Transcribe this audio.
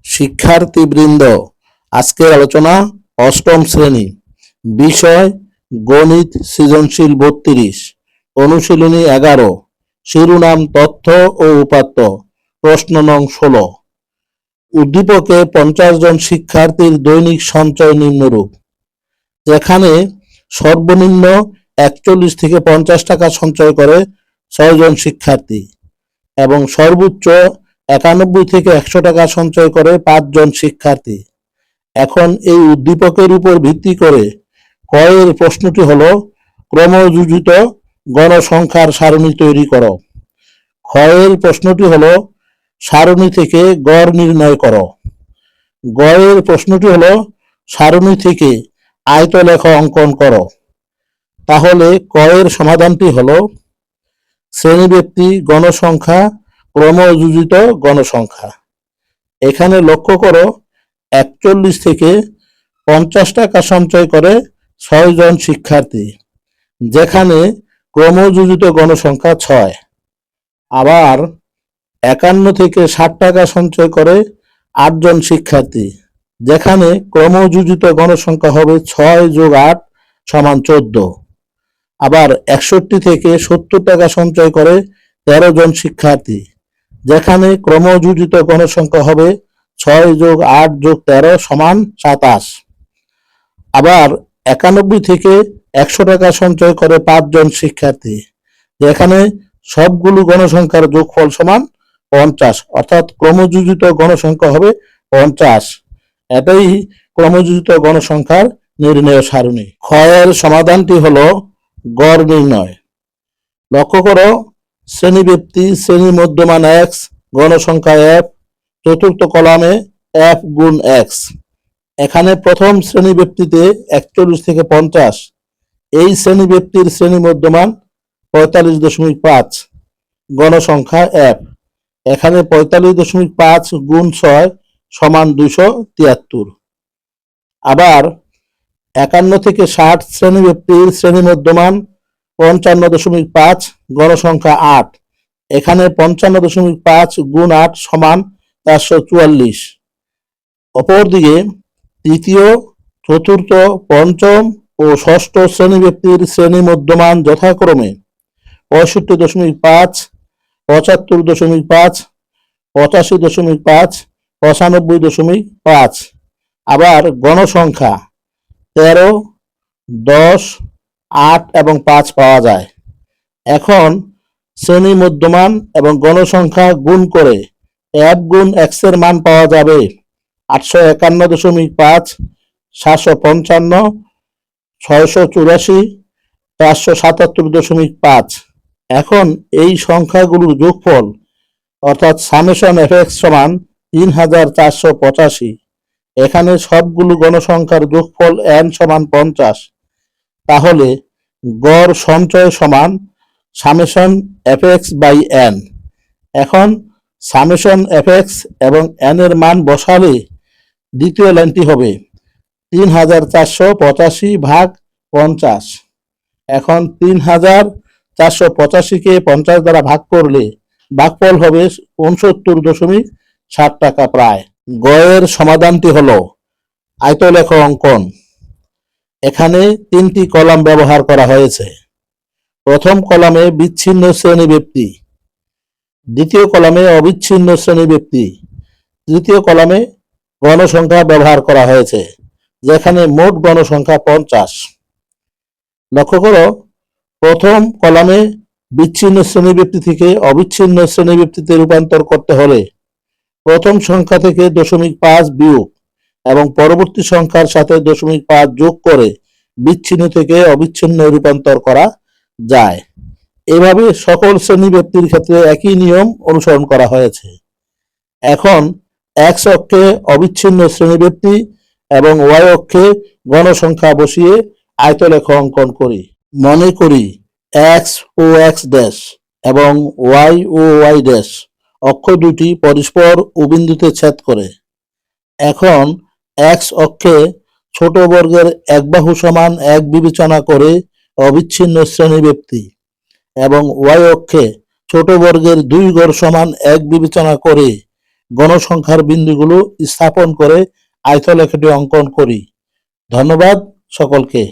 শিক্ষার্থীবৃন্দ, আজকের আলোচনা অষ্টম শ্রেণী, বিষয় গণিত সৃজনশীল 32, অনুশীলনী 11, শিরোনাম তথ্য ও উপাত্ত, প্রশ্ন নং 16। উদ্দীপকে 50 জন শিক্ষার্থীর দৈনিক সঞ্চয় নিম্নরূপ। যেখানে সর্বনিম্ন 41 থেকে 50 টাকা সঞ্চয় করে 6 জন শিক্ষার্থী এবং সর্বোচ্চ 91 থেকে 100 টাকা সঞ্চয় করে 5 জন শিক্ষার্থী। এখন এই উদ্দীপকের উপর ভিত্তি করে ক এর প্রশ্নটি হলো ক্রমযোজিত গণসংখ্যার সারণী তৈরি করো। খ এর প্রশ্নটি হলো সারণী থেকে গড় নির্ণয় করো। গ এর প্রশ্নটি হলো সারণী থেকে আয়তলেখা অঙ্কন করো। তাহলে ক এর সমাধানটি হলো শ্রেণীব্যক্তি গণসংখ্যা ক্রমযোজিত গণসংখ্যা। এখানে লক্ষ্য করো 41 থেকে 50 টাকা সঞ্চয় করে 6 জন শিক্ষার্থী, যেখানে ক্রমযোজিত গণসংখ্যা 6। আবার 51 থেকে 60 টাকা সঞ্চয় করে 8 জন শিক্ষার্থী, যেখানে ক্রমযোজিত গণসংখ্যা হবে 6 যোগ 8 সমান 14। আবার 61 থেকে 70 টাকা সঞ্চয় করে 13 জন শিক্ষার্থী, যেখানে ক্রমযোজিত গণসংখ্যা হবে 6 যোগ 8 যোগ 13 সমান 27। আবার 91 থেকে 100 টাকা সঞ্চয় করে 5 জন শিক্ষার্থী, যেখানে সবগুলো গণসংখ্যার যোগফল সমান 50, অর্থাৎ ক্রমযোজিত গণসংখ্যা হবে 50। এটাই ক্রমযোজিত গণসংখ্যার নির্ণয় সারণী। খ এর সমাধানটি হলো গড় নির্ণয়। লক্ষ্য করো শ্রেণীব্যক্তি শ্রেণী মধ্যমান x, গণসংখ্যা f, চতুর্থ কলামে f গুণ x। এখানে প্রথম শ্রেণীব্যক্তিতে 41 থেকে 50, এই শ্রেণীব্যক্তির শ্রেণী মধ্যমান 45.5, গণসংখ্যা f। এখানে 45.5 গুণ 6 সমান 273। আবার 51 থেকে 60 শ্রেণীব্যক্তির শ্রেণী মধ্যমান 55.5, গণসংখ্যা 8। এখানে 55.5 গুণ 8 সমান 444। অপরদিকে তৃতীয়, চতুর্থ, পঞ্চম ও ষষ্ঠ শ্রেণীব্যক্তির শ্রেণী মধ্যমান যথাক্রমে 65.5, 75.5, 85.5, 95.5। আবার গণসংখ্যা 13, 10, 8 এবং 5 পাওয়া যায়। এখন শ্রেণী মধ্যমান এবং গণসংখ্যা গুণ করে f গুণ x এর মান পাওয়া যাবে 851.5, 755, 684, 477.5। এখন এই সংখ্যাগুলোর যোগফল অর্থাৎ সামেশন fx সমান 3485। এখানে সবগুলো গণসংখ্যার যোগফল n সমান 50। তাহলে গড় সঞ্চয় সমান সামেশন fx বাই n। এখন সামেশন fx এবং n এর মান বসালে দ্বিতীয় লাইনটি হবে 3485 ভাগ 50। এখন 3485কে 50 দ্বারা ভাগ করলে ভাগফল হবে 69.7 টাকা প্রায়। গ এর সমাধানটি হলো আয়তলেখা অঙ্কন। এখানে 3টি কলাম ব্যবহার করা হয়েছে। প্রথম কলামে বিচ্ছিন্ন শ্রেণীব্যক্তি, দ্বিতীয় কলামে অবিচ্ছিন্ন শ্রেণীব্যক্তি, তৃতীয় কলামে গণসংখ্যা ব্যবহার করা হয়েছে, যেখানে মোট গণসংখ্যা 50। লক্ষ্য করো প্রথম কলামে বিচ্ছিন্ন শ্রেণীব্যক্তি থেকে অবিচ্ছিন্ন শ্রেণীব্যক্তিতে রূপান্তর করতে হলে প্রথম সংখ্যা থেকে 0.5 বিয়োগ এবং পরবর্তী সংখ্যার সাথে 0.5 যোগ করে বিচ্ছিন্ন থেকে অবিচ্ছিন্ন রূপান্তর করা যায়। এভাবে সকল শ্রেণীব্যক্তির ক্ষেত্রে একই নিয়ম অনুসরণ করা হয়েছে। এখন x অক্ষে অবিচ্ছিন্ন শ্রেণীব্যক্তি এবং y অক্ষে গণসংখ্যা বসিয়ে আয়তলেখা অঙ্কন করি। মনে করি x ও x ড্যাশ এবং y ও y ড্যাশ অক্ষ দুটি পরস্পর ও বিন্দুতে ছেদ করে। এখন x অক্ষে ছোট বর্গের এক বাহু সমান 1 বিবেচনা করে অবিচ্ছিন্ন শ্রেণীব্যক্তি এবং y অক্ষে ছোট বর্গের 2 গড় সমান 1 বিবেচনা করে গণসংখ্যার বিন্দুগুলো স্থাপন করে আয়তলেখাটি অঙ্কন করি। ধন্যবাদ সকলকে।